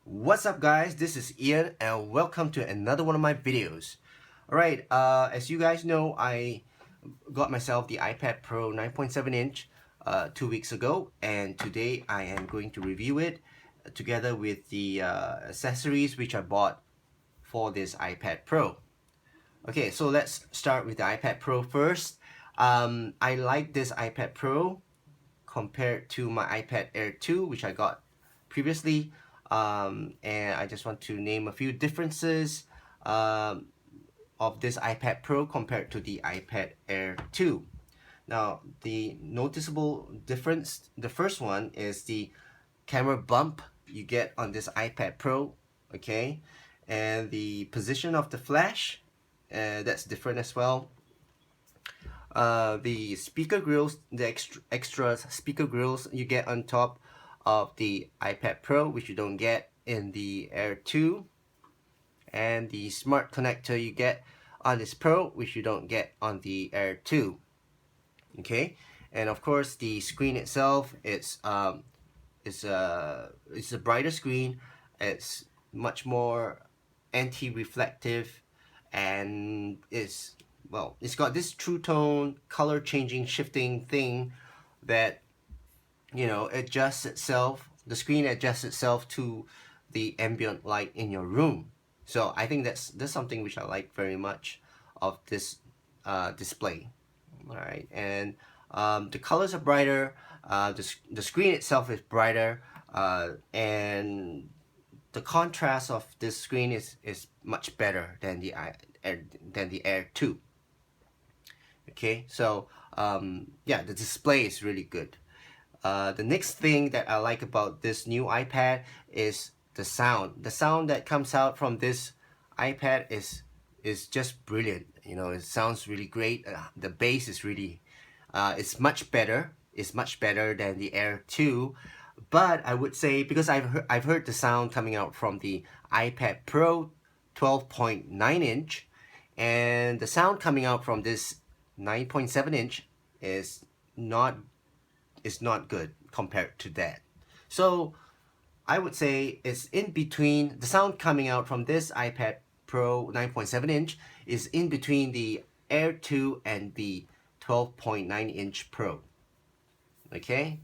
What's up guys, this is Ian and welcome to another one of my videos. Alright, as you guys know, I got myself the iPad Pro 9.7 inch 2 weeks ago, and today I am going to review it together with the accessories which I bought for this iPad Pro. Okay, so let's start with the iPad Pro first. I like this iPad Pro compared to my iPad Air 2 which I got previously, and I just want to name a few differences of this iPad Pro compared to the iPad Air 2. Now, the noticeable difference, the first one is the camera bump you get on this iPad Pro, okay? And the position of the flash, that's different as well. The speaker grills, the extra speaker grills you get on top of the iPad Pro, which you don't get in the Air 2, and the smart connector you get on this Pro, which you don't get on the Air 2. Okay, and of course the screen itself, it's a brighter screen. It's much more anti-reflective, and it's got this true tone color changing shifting thing that adjusts itself. The screen adjusts itself to the ambient light in your room. So I think that's something which I like very much of this display. All right, and the colors are brighter. The screen itself is brighter, and the contrast of this screen is much better than the Air 2. Okay, so yeah, the display is really good. The next thing that I like about this new iPad is the sound. The sound that comes out from this iPad is just brilliant. It sounds really great. The bass is really, it's much better. It's much better than the Air 2. But I would say, because I've heard the sound coming out from the iPad Pro 12.9 inch, and the sound coming out from this 9.7 inch is not good compared to that. So I would say it's in between. The sound coming out from this iPad Pro 9.7 inch is in between the Air 2 and the 12.9 inch Pro. Okay,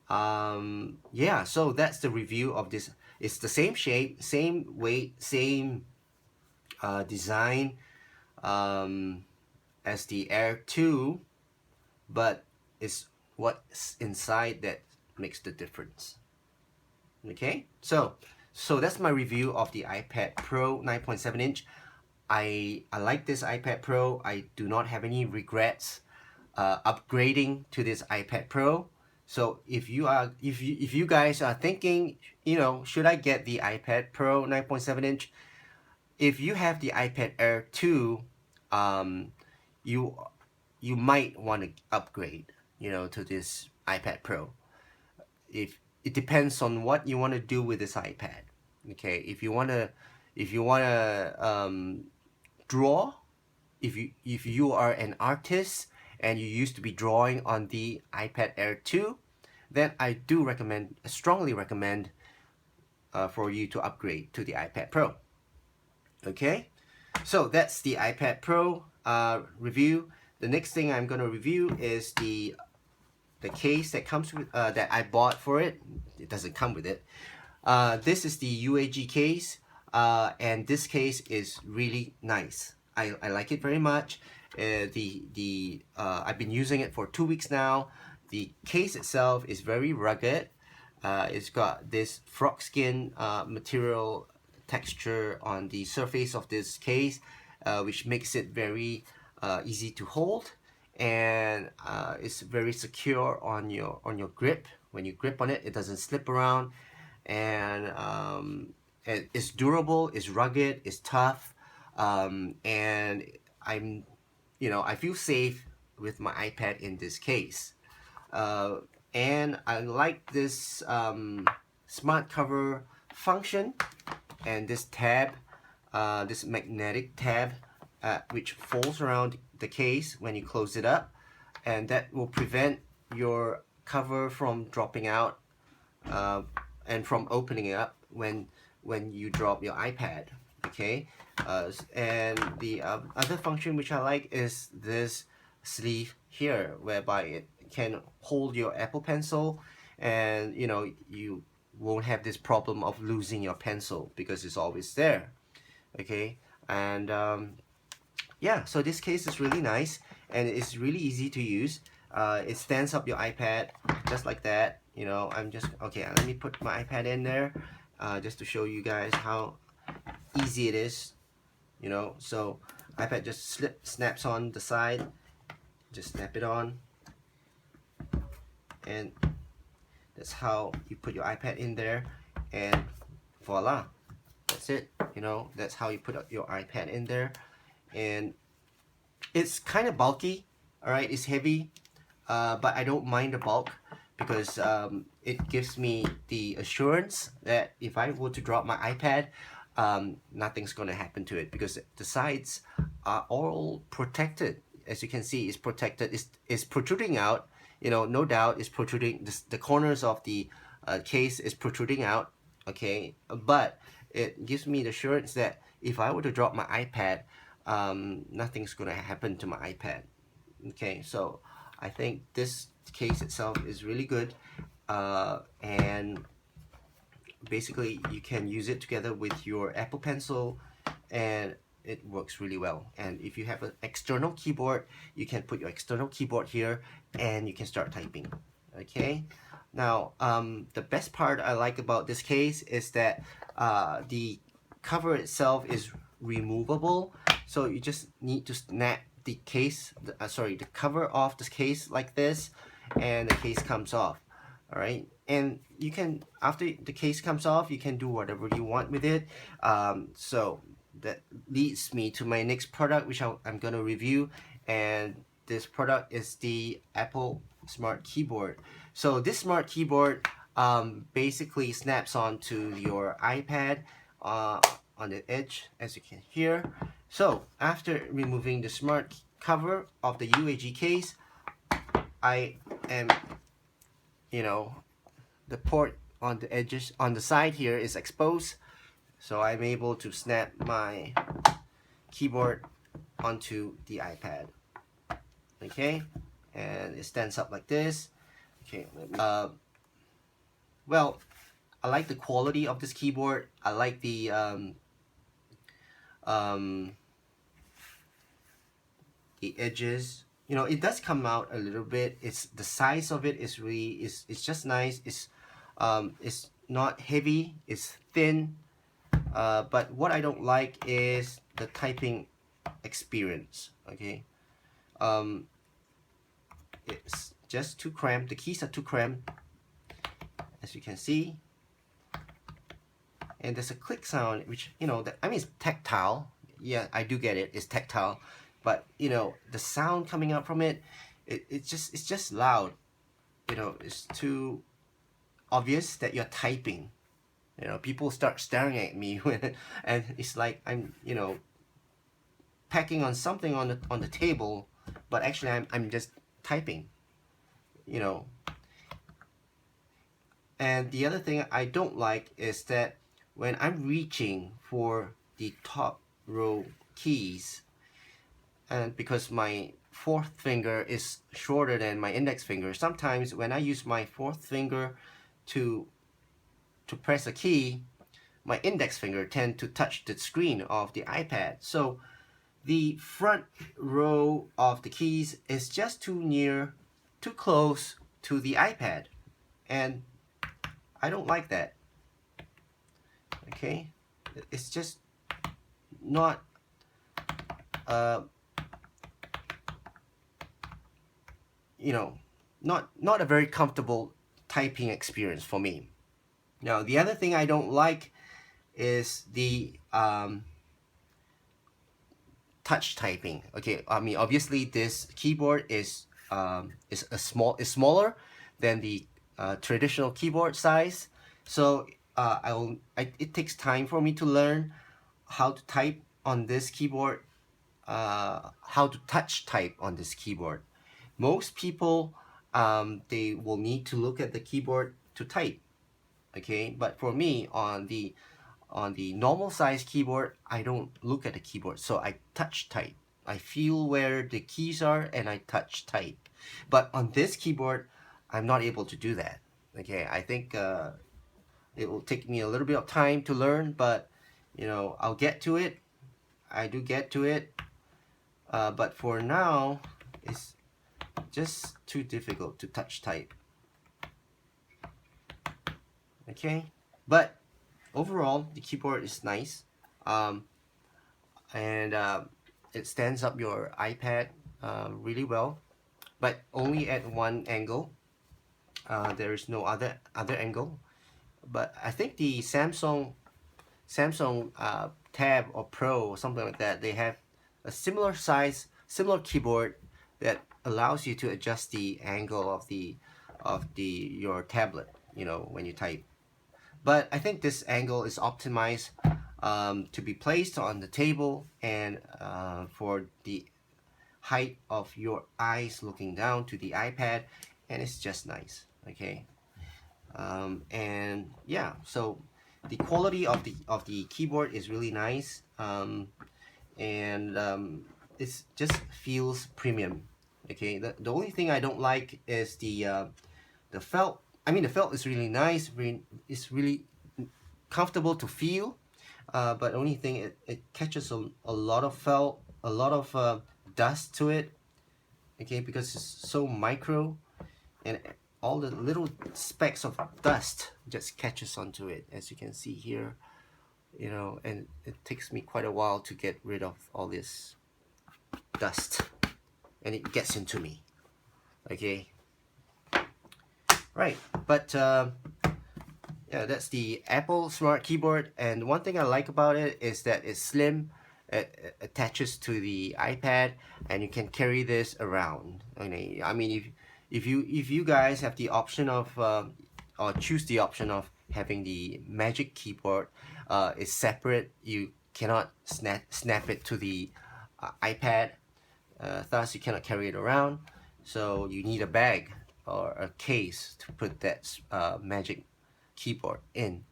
yeah, so that's the review of this. It's the same shape, same weight, same design as the Air 2, but it's what's inside that makes the difference. Okay, so that's my review of the iPad Pro 9.7 inch. I like this iPad Pro. I do not have any regrets upgrading to this iPad Pro. So if you guys are thinking, should I get the iPad Pro 9.7 inch? If you have the iPad Air 2, you might want to upgrade, to this iPad Pro. If it depends on what you want to do with this iPad. Okay, if you wanna draw, if you are an artist and you used to be drawing on the iPad Air 2, then I do strongly recommend for you to upgrade to the iPad Pro. Okay, so that's the iPad Pro review. The next thing I'm going to review is the case that comes with that I bought for it. It doesn't come with it. This is the UAG case, and this case is really nice. I like it very much. I've been using it for 2 weeks now. The case itself is very rugged. It's got this frog skin material texture on the surface of this case, which makes it very easy to hold, and it's very secure on your grip. When you grip on it, it doesn't slip around, and it's durable, it's rugged, it's tough, and I feel safe with my iPad in this case. And I like this smart cover function, and this tab, this magnetic tab, which folds around the case when you close it up, and that will prevent your cover from dropping out and from opening it up when you drop your iPad. Okay, and the other function which I like is this sleeve here, whereby it can hold your Apple Pencil, and you know you won't have this problem of losing your pencil because it's always there. Okay, and yeah, so this case is really nice and it's really easy to use. It stands up your iPad just like that. You know, I'm just okay. Let me put my iPad in there, just to show you guys how easy it is. You know, so iPad just snaps on the side. Just snap it on, and that's how you put your iPad in there, and voila, that's it. You know, that's how you put your iPad in there, and it's kind of bulky. All right, it's heavy, but I don't mind the bulk because it gives me the assurance that if I were to drop my iPad, nothing's going to happen to it because the sides are all protected. As you can see, it's protected. It's protruding out. You know, no doubt, it's protruding. The corners of the case is protruding out. Okay, but it gives me the assurance that if I were to drop my iPad, nothing's going to happen to my iPad. Okay, so I think this case itself is really good, and basically you can use it together with your Apple Pencil, and it works really well. And if you have an external keyboard, you can put your external keyboard here and you can start typing. Okay, now the best part I like about this case is that the cover itself is removable, so you just need to snap the case, the cover off the case like this, and the case comes off. All right, and you can, after the case comes off, you can do whatever you want with it. So that leads me to my next product, which I'm gonna review, and this product is the Apple Smart Keyboard. So this Smart Keyboard basically snaps onto your iPad on the edge, as you can hear. So after removing the smart cover of the UAG case, I am, you know, the port on the edges on the side here is exposed, so I'm able to snap my keyboard onto the iPad. Okay, and it stands up like this. Okay, well, I like the quality of this keyboard. I like the edges. You know, it does come out a little bit. It's the size of it is really it's just nice. It's not heavy. It's thin. But what I don't like is the typing experience. Okay, it's just too cramped. The keys are too cramped, as you can see. And there's a click sound, which, you know, I mean, it's tactile. Yeah, I do get it. It's tactile, but you know, the sound coming out from it, it's just loud. You know, it's too obvious that you're typing. You know, people start staring at me when, and it's like I'm, you know, packing on something on the table, but actually I'm just typing. You know. And the other thing I don't like is that when I'm reaching for the top row keys, and because my fourth finger is shorter than my index finger, sometimes when I use my fourth finger to press a key, my index finger tend to touch the screen of the iPad. So the front row of the keys is just too close to the iPad, and I don't like that. Okay, it's just not you know, not a very comfortable typing experience for me. Now the other thing I don't like is the touch typing. Okay, I mean, obviously this keyboard is smaller than the traditional keyboard size, so it takes time for me to learn how to type on this keyboard, how to touch type on this keyboard. Most people, they will need to look at the keyboard to type. Okay, but for me on the normal size keyboard, I don't look at the keyboard, so I touch type. I feel where the keys are and I touch type. But on this keyboard, I'm not able to do that. Okay, I think it will take me a little bit of time to learn, but you know, I'll get to it. I do get to it, but for now, it's just too difficult to touch type. Okay, but overall, the keyboard is nice, and it stands up your iPad really well, but only at one angle. There is no other angle. But I think the Samsung Tab or Pro or something like that, they have a similar size, similar keyboard that allows you to adjust the angle of the your tablet. You know, when you type. But I think this angle is optimized to be placed on the table and for the height of your eyes looking down to the iPad, and it's just nice. Okay, and yeah, so the quality of the keyboard is really nice, and it just feels premium. Okay, the only thing I don't like is the felt. I mean, the felt is really nice. It's really comfortable to feel, but only thing it catches a lot of felt, a lot of dust to it. Okay, because it's so micro, and all the little specks of dust just catches onto it, as you can see here. You know, and it takes me quite a while to get rid of all this dust, and it gets into me. Okay, right, but yeah, that's the Apple Smart Keyboard, and one thing I like about it is that it's slim. It attaches to the iPad, and you can carry this around. I mean, if you guys have the option of or choose the option of having the Magic Keyboard, it's separate. You cannot snap it to the iPad, thus you cannot carry it around. So you need a bag or a case to put that Magic Keyboard in.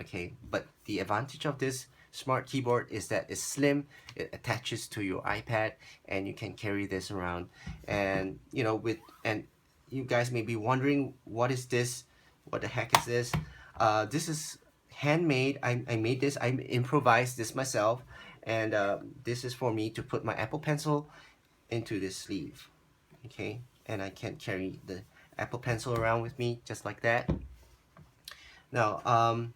Okay, but the advantage of this smart keyboard is that it's slim, it attaches to your iPad, and you can carry this around. And you know, and you guys may be wondering, what is this, what the heck is this? This is handmade. I made this, I improvised this myself, and this is for me to put my Apple Pencil into this sleeve. Okay, and I can carry the Apple Pencil around with me just like that. Now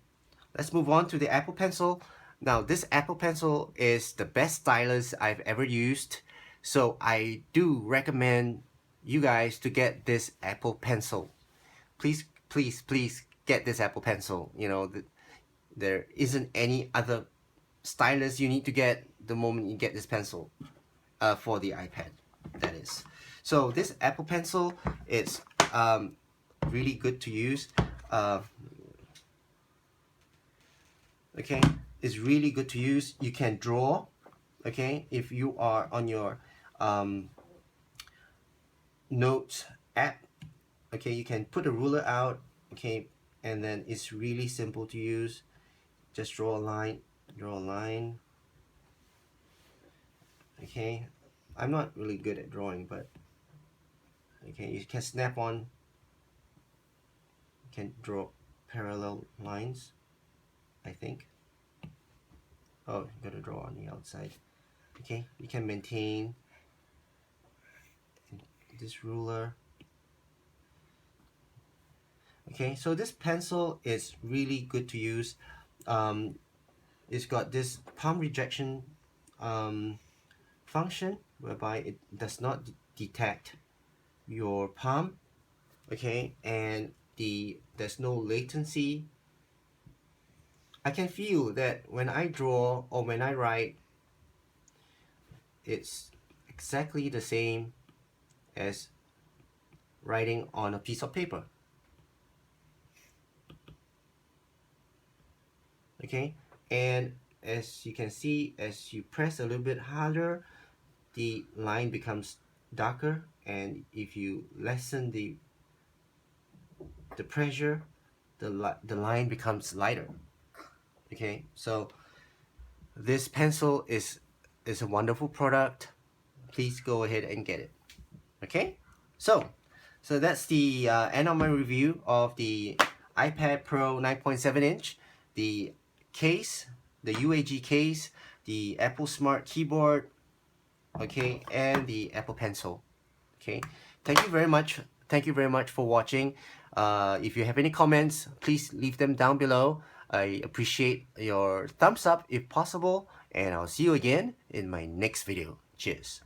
let's move on to the Apple Pencil. Now, this Apple Pencil is the best stylus I've ever used, so I do recommend you guys to get this Apple Pencil. Please, please, please get this Apple Pencil. You know, there isn't any other stylus you need to get the moment you get this pencil for the iPad, that is. So this Apple Pencil, it's really good to use. Okay, it's really good to use. You can draw, okay, if you are on your notes app. Okay, you can put a ruler out, okay, and then it's really simple to use. Just draw a line, okay. I'm not really good at drawing, but okay, you can snap on, you can draw parallel lines, I think. Oh, you gotta draw on the outside. Okay, you can maintain this ruler. Okay, so this pencil is really good to use. It's got this palm rejection function whereby it does not detect your palm. Okay, and there's no latency. I can feel that when I draw or when I write, it's exactly the same as writing on a piece of paper. Okay, and as you can see, as you press a little bit harder, the line becomes darker, and if you lessen the pressure, the line becomes lighter. Okay, so this pencil is a wonderful product. Please go ahead and get it. Okay, so that's the end of my review of the iPad Pro 9.7 inch, the case, the UAG case, the Apple Smart Keyboard, okay, and the Apple Pencil. Okay, thank you very much. Thank you very much for watching. If you have any comments, please leave them down below. I appreciate your thumbs up if possible, and I'll see you again in my next video. Cheers.